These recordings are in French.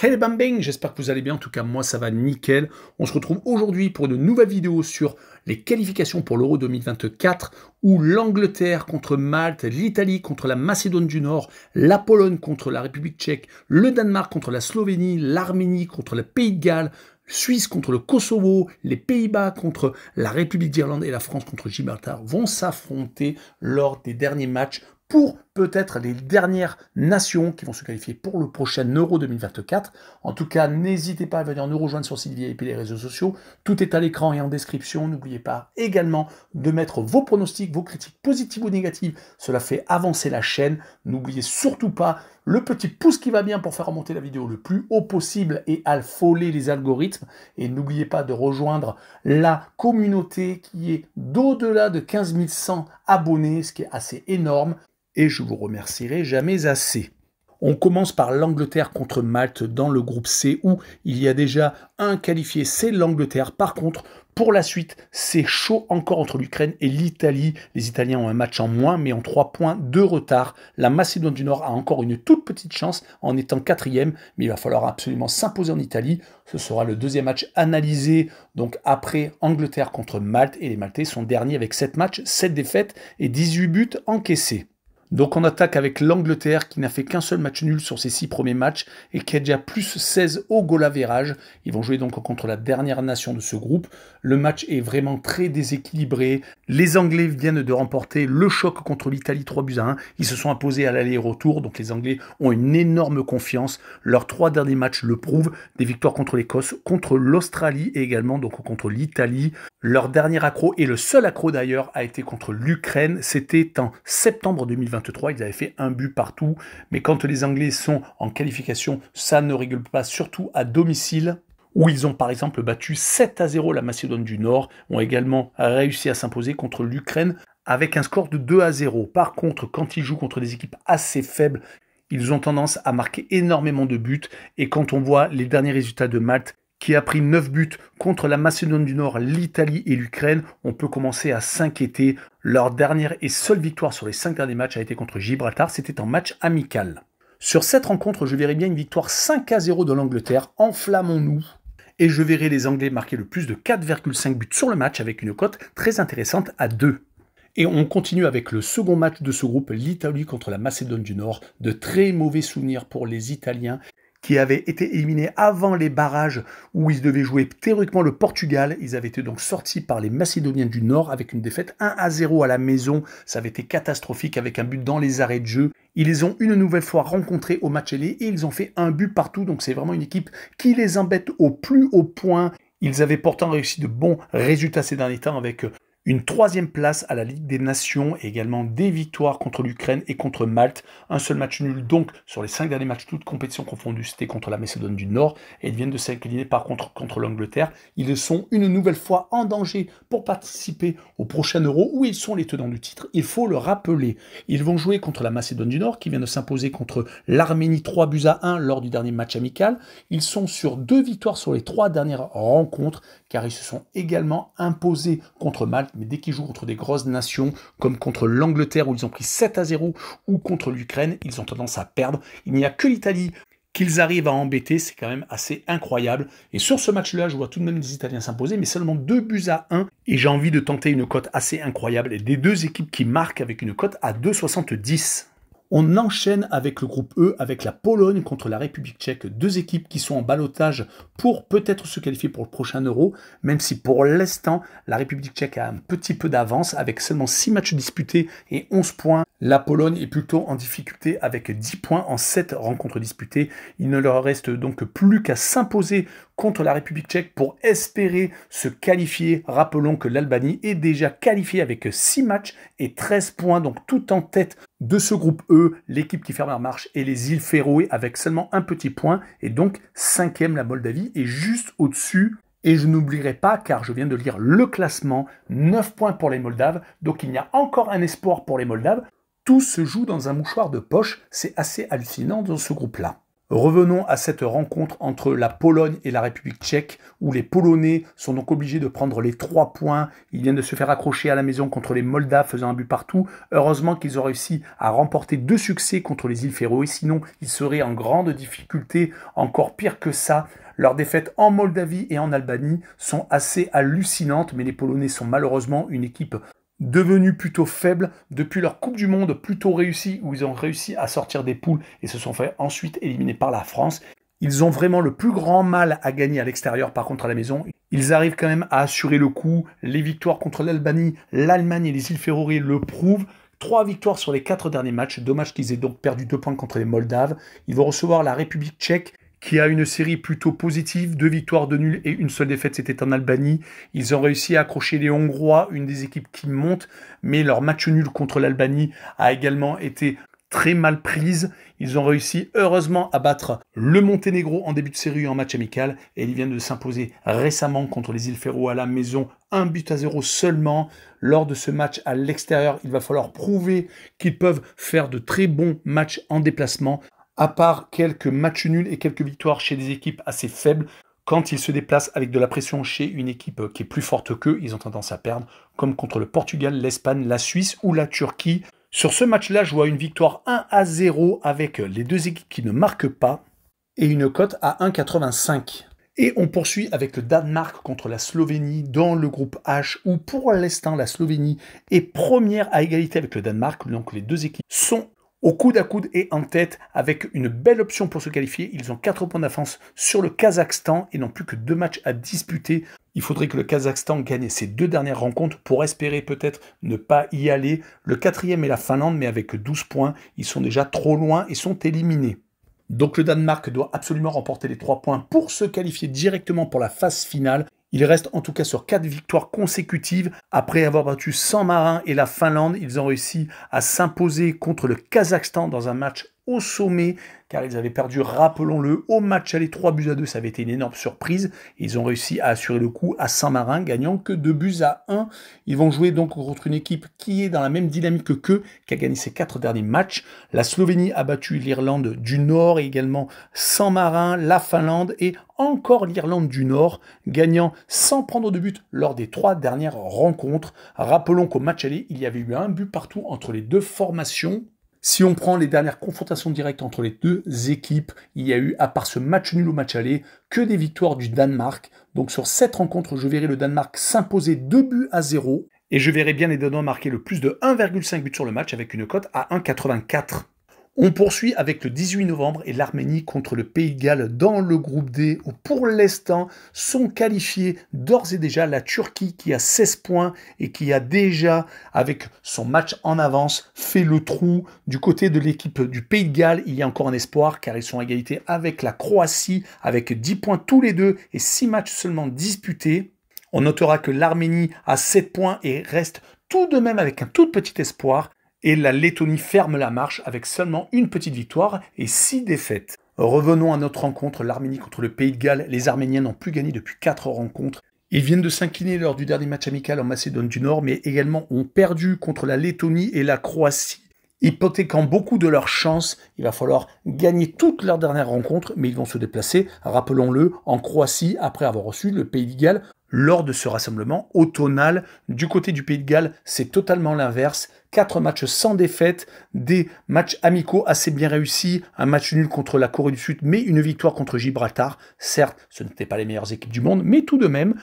Hey bam bang, j'espère que vous allez bien, en tout cas moi ça va nickel. On se retrouve aujourd'hui pour une nouvelle vidéo sur les qualifications pour l'Euro 2024 où l'Angleterre contre Malte, l'Italie contre la Macédoine du Nord, la Pologne contre la République tchèque, le Danemark contre la Slovénie, l'Arménie contre le Pays de Galles, Suisse contre le Kosovo, les Pays-Bas contre la République d'Irlande et la France contre Gibraltar vont s'affronter lors des derniers matchs pour peut-être les dernières nations qui vont se qualifier pour le prochain Euro 2024. En tout cas, n'hésitez pas à venir nous rejoindre sur site VIP et les réseaux sociaux. Tout est à l'écran et en description. N'oubliez pas également de mettre vos pronostics, vos critiques positives ou négatives. Cela fait avancer la chaîne. N'oubliez surtout pas le petit pouce qui va bien pour faire remonter la vidéo le plus haut possible et affoler les algorithmes. Et n'oubliez pas de rejoindre la communauté qui est d'au-delà de 15 100 abonnés, ce qui est assez énorme. Et je vous remercierai jamais assez. On commence par l'Angleterre contre Malte dans le groupe C où il y a déjà un qualifié, c'est l'Angleterre. Par contre, pour la suite, c'est chaud encore entre l'Ukraine et l'Italie. Les Italiens ont un match en moins, mais ont 3 points de retard. La Macédoine du Nord a encore une toute petite chance en étant 4e, mais il va falloir absolument s'imposer en Italie. Ce sera le deuxième match analysé, donc après Angleterre contre Malte. Et les Maltais sont derniers avec 7 matchs, 7 défaites et 18 buts encaissés. Donc on attaque avec l'Angleterre qui n'a fait qu'un seul match nul sur ses 6 premiers matchs et qui a déjà plus 16 au goal average. Ils vont jouer donc contre la dernière nation de ce groupe. Le match est vraiment très déséquilibré. Les Anglais viennent de remporter le choc contre l'Italie 3-1. Ils se sont imposés à l'aller-retour, donc les Anglais ont une énorme confiance. Leurs 3 derniers matchs le prouvent. Des victoires contre l'Écosse, contre l'Australie et également donc contre l'Italie. Leur dernier accro, et le seul accro d'ailleurs, a été contre l'Ukraine. C'était en septembre 2023. Ils avaient fait un but partout. Mais quand les Anglais sont en qualification, ça ne rigole pas, surtout à domicile, où ils ont par exemple battu 7-0 la Macédoine du Nord, ont également réussi à s'imposer contre l'Ukraine avec un score de 2-0. Par contre, quand ils jouent contre des équipes assez faibles, ils ont tendance à marquer énormément de buts. Et quand on voit les derniers résultats de Malte, qui a pris 9 buts contre la Macédoine du Nord, l'Italie et l'Ukraine, on peut commencer à s'inquiéter. Leur dernière et seule victoire sur les 5 derniers matchs a été contre Gibraltar, c'était en match amical. Sur cette rencontre, je verrai bien une victoire 5-0 de l'Angleterre, enflammons-nous. Et je verrai les Anglais marquer le plus de 4,5 buts sur le match avec une cote très intéressante à 2. Et on continue avec le second match de ce groupe, l'Italie contre la Macédoine du Nord. De très mauvais souvenirs pour les Italiens, qui avaient été éliminés avant les barrages où ils devaient jouer théoriquement le Portugal. Ils avaient été donc sortis par les Macédoniens du Nord avec une défaite 1-0 à la maison. Ça avait été catastrophique avec un but dans les arrêts de jeu. Ils les ont une nouvelle fois rencontrés au match aller et ils ont fait un but partout. Donc c'est vraiment une équipe qui les embête au plus haut point. Ils avaient pourtant réussi de bons résultats ces derniers temps avec une 3e place à la Ligue des Nations et également des victoires contre l'Ukraine et contre Malte. Un seul match nul donc sur les 5 derniers matchs, toutes compétitions confondues, c'était contre la Macédoine du Nord. Et ils viennent de s'incliner par contre l'Angleterre. Ils sont une nouvelle fois en danger pour participer au prochain Euro où ils sont les tenants du titre. Il faut le rappeler. Ils vont jouer contre la Macédoine du Nord qui vient de s'imposer contre l'Arménie 3-1 lors du dernier match amical. Ils sont sur 2 victoires sur les 3 dernières rencontres car ils se sont également imposés contre Malte. Mais dès qu'ils jouent contre des grosses nations, comme contre l'Angleterre où ils ont pris 7-0, ou contre l'Ukraine, ils ont tendance à perdre. Il n'y a que l'Italie qu'ils arrivent à embêter, c'est quand même assez incroyable. Et sur ce match-là, je vois tout de même les Italiens s'imposer, mais seulement 2-1. Et j'ai envie de tenter une cote assez incroyable. Et des 2 équipes qui marquent avec une cote à 2,70. On enchaîne avec le groupe E, avec la Pologne contre la République tchèque. 2 équipes qui sont en ballottage pour peut-être se qualifier pour le prochain Euro, même si pour l'instant, la République tchèque a un petit peu d'avance avec seulement 6 matchs disputés et 11 points. La Pologne est plutôt en difficulté avec 10 points en 7 rencontres disputées. Il ne leur reste donc plus qu'à s'imposer contre la République tchèque pour espérer se qualifier. Rappelons que l'Albanie est déjà qualifiée avec 6 matchs et 13 points, donc tout en tête de ce groupe E. L'équipe qui ferme la marche est les îles Féroé avec seulement un petit point et donc 5e la Moldavie est juste au-dessus. Et je n'oublierai pas, car je viens de lire le classement, 9 points pour les Moldaves, donc il y a encore un espoir pour les Moldaves. Tout se joue dans un mouchoir de poche, c'est assez hallucinant dans ce groupe-là. Revenons à cette rencontre entre la Pologne et la République tchèque, où les Polonais sont donc obligés de prendre les 3 points. Ils viennent de se faire accrocher à la maison contre les Moldaves, faisant un but partout. Heureusement qu'ils ont réussi à remporter 2 succès contre les îles Féroé, sinon ils seraient en grande difficulté. Encore pire que ça, leurs défaites en Moldavie et en Albanie sont assez hallucinantes, mais les Polonais sont malheureusement une équipe devenus plutôt faibles depuis leur Coupe du Monde plutôt réussie, où ils ont réussi à sortir des poules et se sont fait ensuite éliminer par la France. Ils ont vraiment le plus grand mal à gagner à l'extérieur, par contre à la maison, ils arrivent quand même à assurer le coup. Les victoires contre l'Albanie, l'Allemagne et les îles Féroé le prouvent. 3 victoires sur les 4 derniers matchs, dommage qu'ils aient donc perdu 2 points contre les Moldaves. Ils vont recevoir la République tchèque, qui a une série plutôt positive, 2 victoires, 2 nuls et une seule défaite, c'était en Albanie. Ils ont réussi à accrocher les Hongrois, une des équipes qui monte, mais leur match nul contre l'Albanie a également été très mal prise. Ils ont réussi heureusement à battre le Monténégro en début de série en match amical, et ils viennent de s'imposer récemment contre les îles Féroé à la maison, 1-0 seulement. Lors de ce match à l'extérieur, il va falloir prouver qu'ils peuvent faire de très bons matchs en déplacement. À part quelques matchs nuls et quelques victoires chez des équipes assez faibles, quand ils se déplacent avec de la pression chez une équipe qui est plus forte qu'eux, ils ont tendance à perdre, comme contre le Portugal, l'Espagne, la Suisse ou la Turquie. Sur ce match-là, je vois une victoire 1-0 avec les 2 équipes qui ne marquent pas et une cote à 1,85. Et on poursuit avec le Danemark contre la Slovénie dans le groupe H, où pour l'instant la Slovénie est première à égalité avec le Danemark, donc les 2 équipes sont au coude à coude et en tête, avec une belle option pour se qualifier. Ils ont 4 points d'avance sur le Kazakhstan et n'ont plus que 2 matchs à disputer. Il faudrait que le Kazakhstan gagne ses 2 dernières rencontres pour espérer peut-être ne pas y aller. Le 4e est la Finlande, mais avec 12 points, ils sont déjà trop loin et sont éliminés. Donc le Danemark doit absolument remporter les 3 points pour se qualifier directement pour la phase finale. Il reste en tout cas sur 4 victoires consécutives. Après avoir battu San Martin et la Finlande, ils ont réussi à s'imposer contre le Kazakhstan dans un match au sommet, car ils avaient perdu, rappelons-le, au match aller 3-2, ça avait été une énorme surprise. Ils ont réussi à assurer le coup à San Martin, gagnant que 2-1. Ils vont jouer donc contre une équipe qui est dans la même dynamique qu'eux, qui a gagné ses 4 derniers matchs. La Slovénie a battu l'Irlande du Nord et également San Martin, la Finlande et encore l'Irlande du Nord, gagnant sans prendre de but lors des 3 dernières rencontres. Rappelons qu'au match aller, il y avait eu un but partout entre les 2 formations. Si on prend les dernières confrontations directes entre les 2 équipes, il y a eu, à part ce match nul au match aller, que des victoires du Danemark. Donc sur cette rencontre, je verrai le Danemark s'imposer 2-0. Et je verrai bien les Danois marquer le plus de 1,5 but sur le match avec une cote à 1,84. On poursuit avec le 18 novembre et l'Arménie contre le Pays de Galles dans le groupe D, où pour l'instant sont qualifiés d'ores et déjà la Turquie qui a 16 points et qui a déjà, avec son match en avance, fait le trou. Du côté de l'équipe du Pays de Galles, il y a encore un espoir car ils sont à égalité avec la Croatie, avec 10 points tous les deux et 6 matchs seulement disputés. On notera que l'Arménie a 7 points et reste tout de même avec un tout petit espoir. Et la Lettonie ferme la marche avec seulement une petite victoire et 6 défaites. Revenons à notre rencontre, l'Arménie contre le Pays de Galles. Les Arméniens n'ont plus gagné depuis 4 rencontres. Ils viennent de s'incliner lors du dernier match amical en Macédoine du Nord, mais également ont perdu contre la Lettonie et la Croatie. Hypothéquant beaucoup de leurs chances, il va falloir gagner toutes leurs dernières rencontres, mais ils vont se déplacer, rappelons-le, en Croatie après avoir reçu le Pays de Galles lors de ce rassemblement automnal. Du côté du Pays de Galles, c'est totalement l'inverse. 4 matchs sans défaite, des matchs amicaux assez bien réussis, un match nul contre la Corée du Sud, mais une victoire contre Gibraltar. Certes, ce n'étaient pas les meilleures équipes du monde, mais tout de même,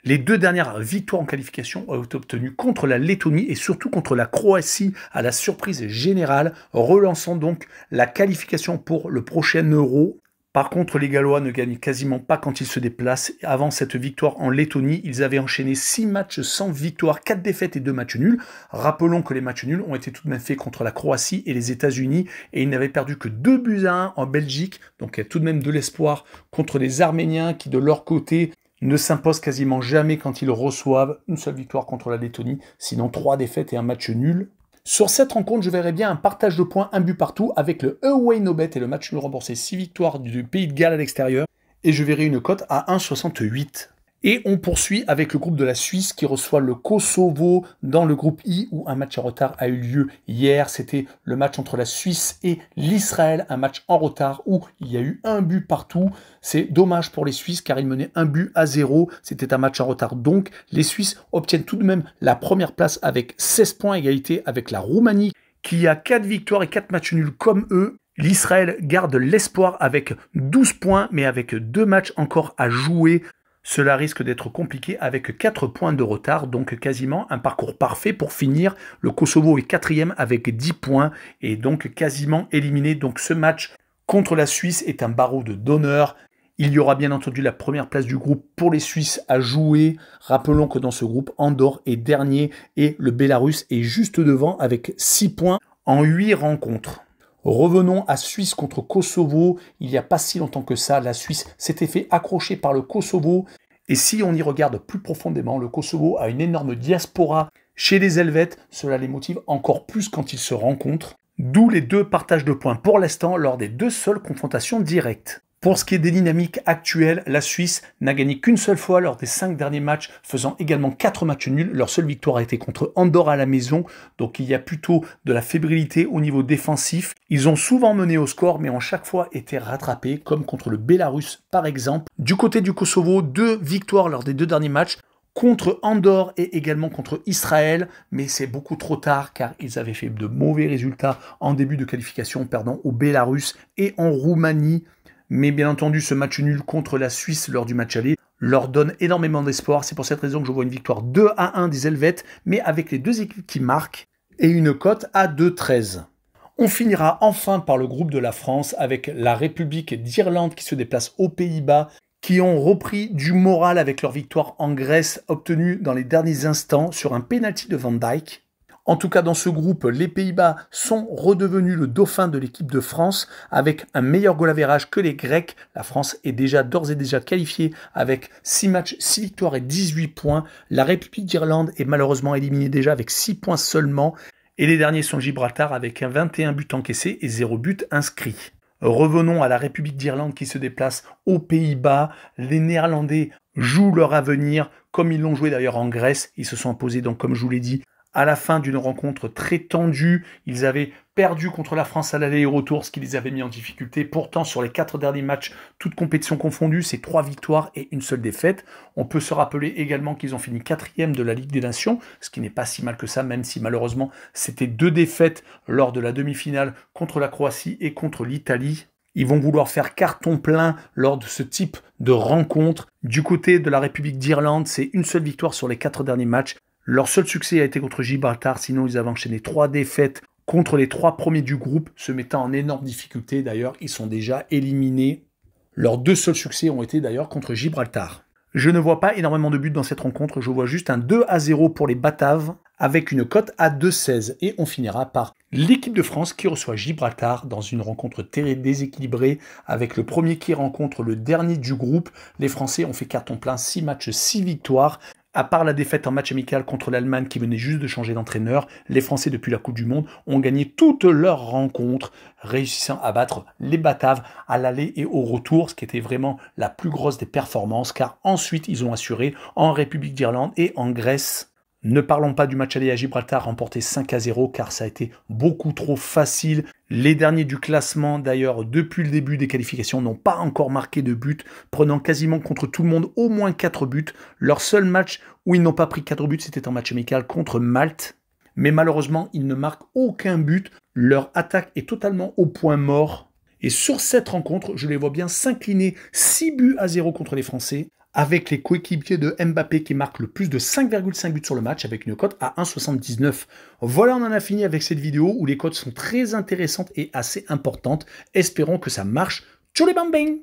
les 2 dernières victoires en qualification ont été obtenues contre la Lettonie et surtout contre la Croatie à la surprise générale, relançant donc la qualification pour le prochain Euro. Par contre, les Gallois ne gagnent quasiment pas quand ils se déplacent. Avant cette victoire en Lettonie, ils avaient enchaîné 6 matchs sans victoire, 4 défaites et 2 matchs nuls. Rappelons que les matchs nuls ont été tout de même faits contre la Croatie et les États-Unis et ils n'avaient perdu que 2-1 en Belgique. Donc il y a tout de même de l'espoir contre les Arméniens qui, de leur côté, ne s'imposent quasiment jamais quand ils reçoivent une seule victoire contre la Lettonie, sinon 3 défaites et un match nul. Sur cette rencontre, je verrai bien un partage de points, un but partout, avec le away no bet et le match nul remboursé, 6 victoires du Pays de Galles à l'extérieur. Et je verrai une cote à 1,68. Et on poursuit avec le groupe de la Suisse qui reçoit le Kosovo dans le groupe I où un match en retard a eu lieu hier. C'était le match entre la Suisse et l'Israël, un match en retard où il y a eu un but partout. C'est dommage pour les Suisses car ils menaient 1-0. C'était un match en retard. Donc les Suisses obtiennent tout de même la première place avec 16 points, égalité avec la Roumanie qui a 4 victoires et 4 matchs nuls comme eux. L'Israël garde l'espoir avec 12 points mais avec 2 matchs encore à jouer. Cela risque d'être compliqué avec 4 points de retard, donc quasiment un parcours parfait pour finir. Le Kosovo est 4e avec 10 points et donc quasiment éliminé. Donc ce match contre la Suisse est un barreau d'honneur. Il y aura bien entendu la première place du groupe pour les Suisses à jouer. Rappelons que dans ce groupe, Andorre est dernier et le Bélarus est juste devant avec 6 points en 8 rencontres. Revenons à Suisse contre Kosovo. Il n'y a pas si longtemps que ça, la Suisse s'était fait accrocher par le Kosovo. Et si on y regarde plus profondément, le Kosovo a une énorme diaspora chez les Helvètes. Cela les motive encore plus quand ils se rencontrent. D'où les 2 partages de points pour l'instant lors des 2 seules confrontations directes. Pour ce qui est des dynamiques actuelles, la Suisse n'a gagné qu'une seule fois lors des 5 derniers matchs, faisant également 4 matchs nuls. Leur seule victoire a été contre Andorre à la maison, donc il y a plutôt de la fébrilité au niveau défensif. Ils ont souvent mené au score, mais ont chaque fois été rattrapés, comme contre le Bélarus par exemple. Du côté du Kosovo, 2 victoires lors des 2 derniers matchs, contre Andorre et également contre Israël, mais c'est beaucoup trop tard car ils avaient fait de mauvais résultats en début de qualification, perdant au Bélarus et en Roumanie. Mais bien entendu, ce match nul contre la Suisse lors du match aller leur donne énormément d'espoir. C'est pour cette raison que je vois une victoire 2-1 des Helvètes, mais avec les 2 équipes qui marquent et une cote à 2,13. On finira enfin par le groupe de la France avec la République d'Irlande qui se déplace aux Pays-Bas, qui ont repris du moral avec leur victoire en Grèce obtenue dans les derniers instants sur un penalty de Van Dijk. En tout cas, dans ce groupe, les Pays-Bas sont redevenus le dauphin de l'équipe de France avec un meilleur goal average que les Grecs. La France est d'ores et déjà qualifiée avec 6 matchs, 6 victoires et 18 points. La République d'Irlande est malheureusement éliminée déjà avec 6 points seulement. Et les derniers sont Gibraltar avec 21 buts encaissés et 0 but inscrit. Revenons à la République d'Irlande qui se déplace aux Pays-Bas. Les Néerlandais jouent leur avenir comme ils l'ont joué d'ailleurs en Grèce. Ils se sont imposés donc, comme je vous l'ai dit, à la fin d'une rencontre très tendue. Ils avaient perdu contre la France à l'aller et au retour, ce qui les avait mis en difficulté. Pourtant, sur les 4 derniers matchs, toutes compétitions confondues, c'est 3 victoires et une seule défaite. On peut se rappeler également qu'ils ont fini 4e de la Ligue des Nations, ce qui n'est pas si mal que ça, même si malheureusement, c'était 2 défaites lors de la demi-finale contre la Croatie et contre l'Italie. Ils vont vouloir faire carton plein lors de ce type de rencontre. Du côté de la République d'Irlande, c'est une seule victoire sur les 4 derniers matchs. Leur seul succès a été contre Gibraltar, sinon ils avaient enchaîné 3 défaites contre les 3 premiers du groupe, se mettant en énorme difficulté. D'ailleurs, ils sont déjà éliminés. Leurs 2 seuls succès ont été d'ailleurs contre Gibraltar. Je ne vois pas énormément de buts dans cette rencontre, je vois juste un 2-0 pour les Bataves, avec une cote à 2,16. Et on finira par l'équipe de France qui reçoit Gibraltar dans une rencontre très déséquilibrée, avec le premier qui rencontre le dernier du groupe. Les Français ont fait carton plein, 6 matchs, 6 victoires. À part la défaite en match amical contre l'Allemagne qui venait juste de changer d'entraîneur, les Français depuis la Coupe du Monde ont gagné toutes leurs rencontres, réussissant à battre les Bataves à l'aller et au retour, ce qui était vraiment la plus grosse des performances, car ensuite ils ont assuré en République d'Irlande et en Grèce. Ne parlons pas du match aller à Gibraltar remporté 5-0 car ça a été beaucoup trop facile. Les derniers du classement d'ailleurs depuis le début des qualifications n'ont pas encore marqué de but, prenant quasiment contre tout le monde au moins 4 buts. Leur seul match où ils n'ont pas pris 4 buts c'était en match amical contre Malte. Mais malheureusement ils ne marquent aucun but, leur attaque est totalement au point mort. Et sur cette rencontre je les vois bien s'incliner 6-0 contre les Français, avec les coéquipiers de Mbappé qui marquent le plus de 5,5 buts sur le match avec une cote à 1,79. Voilà, on en a fini avec cette vidéo où les cotes sont très intéressantes et assez importantes. Espérons que ça marche. Tchou les bang bang!